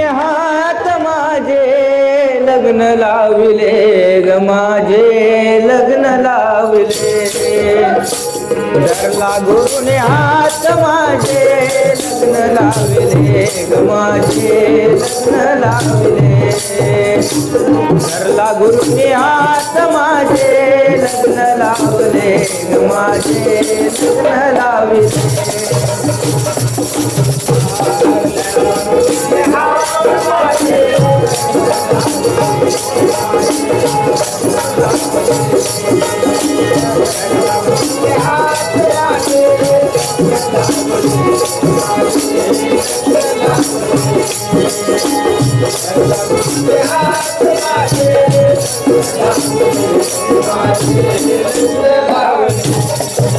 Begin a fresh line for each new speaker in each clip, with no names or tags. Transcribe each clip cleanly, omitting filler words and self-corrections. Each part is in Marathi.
हात माझे लग्न लाविले ग माझे लग्न लाविले धरला गुरुने हात माझे लग्न लाविले ग माझे लग्न लाविले धरला गुरुने हात माझे लग्न लावले ग माझे लग्न लाविले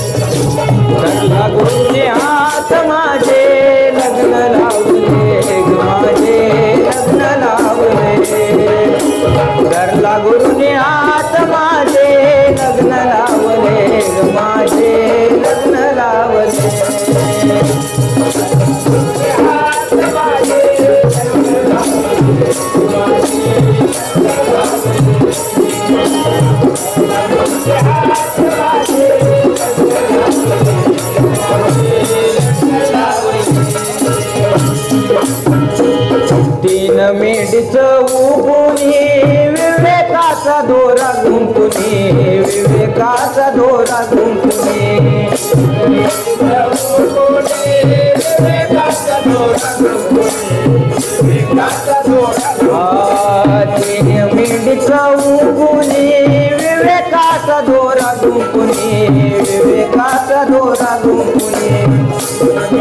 धरला गुरुने हात माझे लग्न लावले ग माझे लग्न लावले धरला गुरुने हात माझे लग्न लावले ग माझे लग्न लावले तीन मेढीच उभुनी विवेकाचा दोरा गुंपुनी विवेकाचा दोरा गुंपुनी तीन मेढीच उभुनी विवेकाचा दोरा गुंपुनी विवेकाचा दोरा गुंपुनी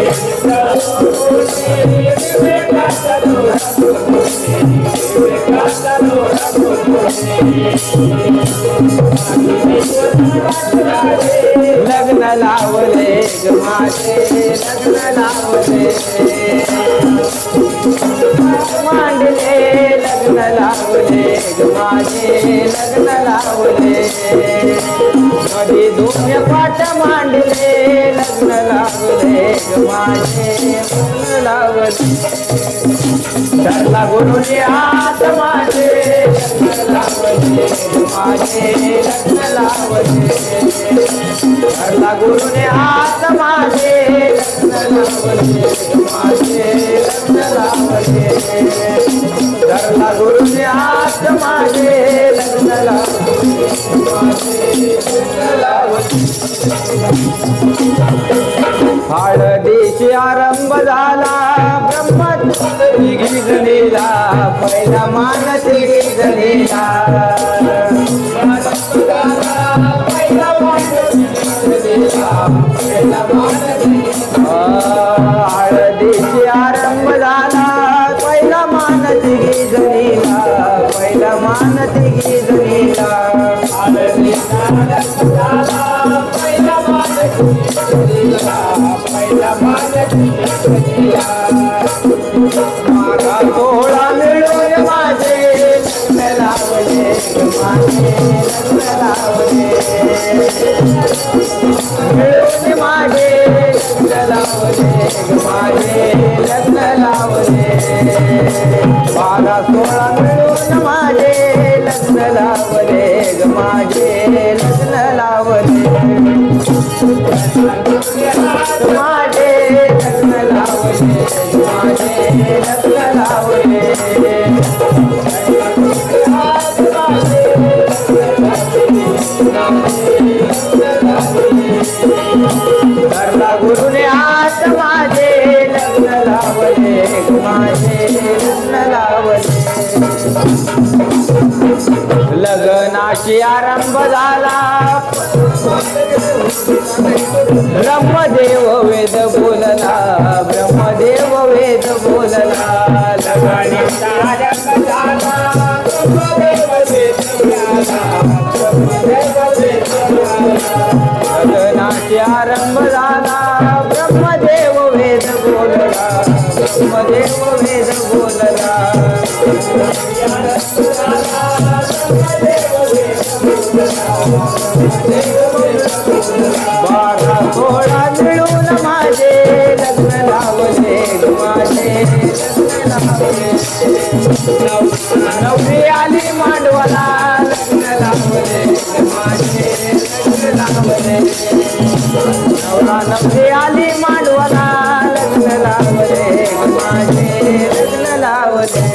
लग्न लावले ग माझे लग्न लावले मांडले लग्न लावले ग माझे लग्न लावले मध्ये दोन पाट मांडले लग्न लावले ग माझे लग्न लावले धरला गुरुने हात माझे लग्न लावले माझे लग्न लावले धरला गुरुने हात माझे लग्न लावले माझे लग्न लावले धरला गुरुने हात माझे लग्न लावले माझे लग्न लावले हळदीची आरंभ झाला ब्रह्मचंद तिघीजणीला पहिला मान तिघीजणीला हळदीची आरंभ झाला पहिला मान तिघीजणीला पहिला मान तिघीजणीला माझा तोळा मिळून माझे लग्न लावले माझे लग्न लावले मिळून माझे लग्न लावले माझे लग्न लावले माझा तोळा मिळून माझे लग्न लावले माझे लग्न लावले माझे लग्न लावले माझे लग्न लावले धरला गुरुने हात माझे लग्न लावले माझे लग्न लावले लग्नाची आरंभ झाला ब्रह्मदेव वेद बोलला ब्रह्मदेव वेद बोलला लग्नाचा आरंभ झाला ब्रह्मदेव वेद बोलला लग्नाचा आरंभ झाला ब्रह्मदेव वेद बोलला ब्रह्मदेव वेद बोलला बारा सोळा मिळून माझे लग्न लावले माझे लग्न लावले नवरी आली मांडवाला लग्न लावले माझे लग्न लावले नवरा नवरी आली मांडवाला लग्न लावले माझे लग्न लावले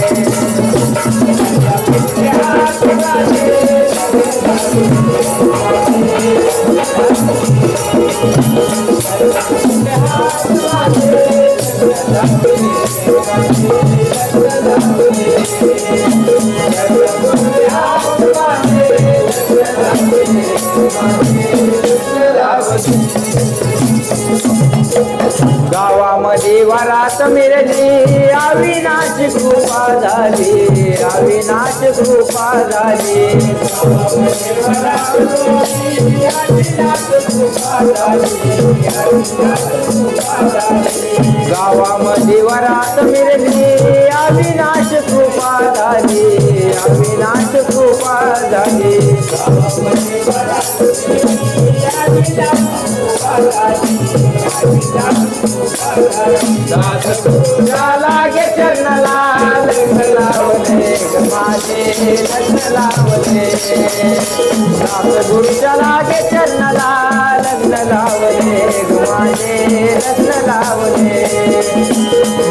गावामध्ये वरात मिरली अविनाश कृपा झाली अविनाश कृपा झाली गावामध्ये वरात मिरली अविनाश कृपा झाली अविनाश कृपा झाली लागे चरणाला लग्न लावले माझे लग्न लावले दास गुरुच्या लागे चरणाला लग्न लावले माझे लग्न लावले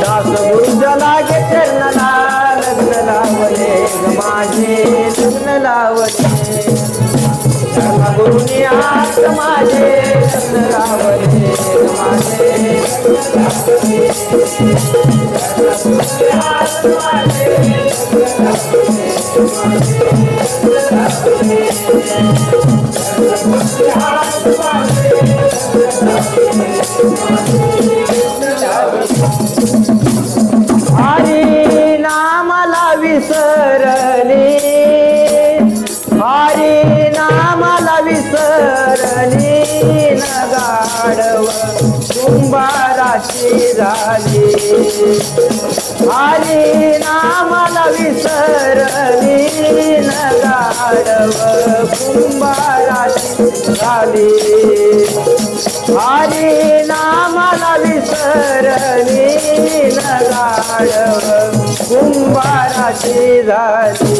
दास गुरुच्या लागे चरणाला लग्न लावले माझे लग्न लावले गुरुनी हात माझे लग्न लावले माझे हात माझे हरी नामाला विसरली हरी नामाला विसरली न गाढव कुंभाराची झाली हरी नामाला विसरली न गाढव कुंभाराची झाली हरी नामाला विसरली न गाढव कुंभाराची झाली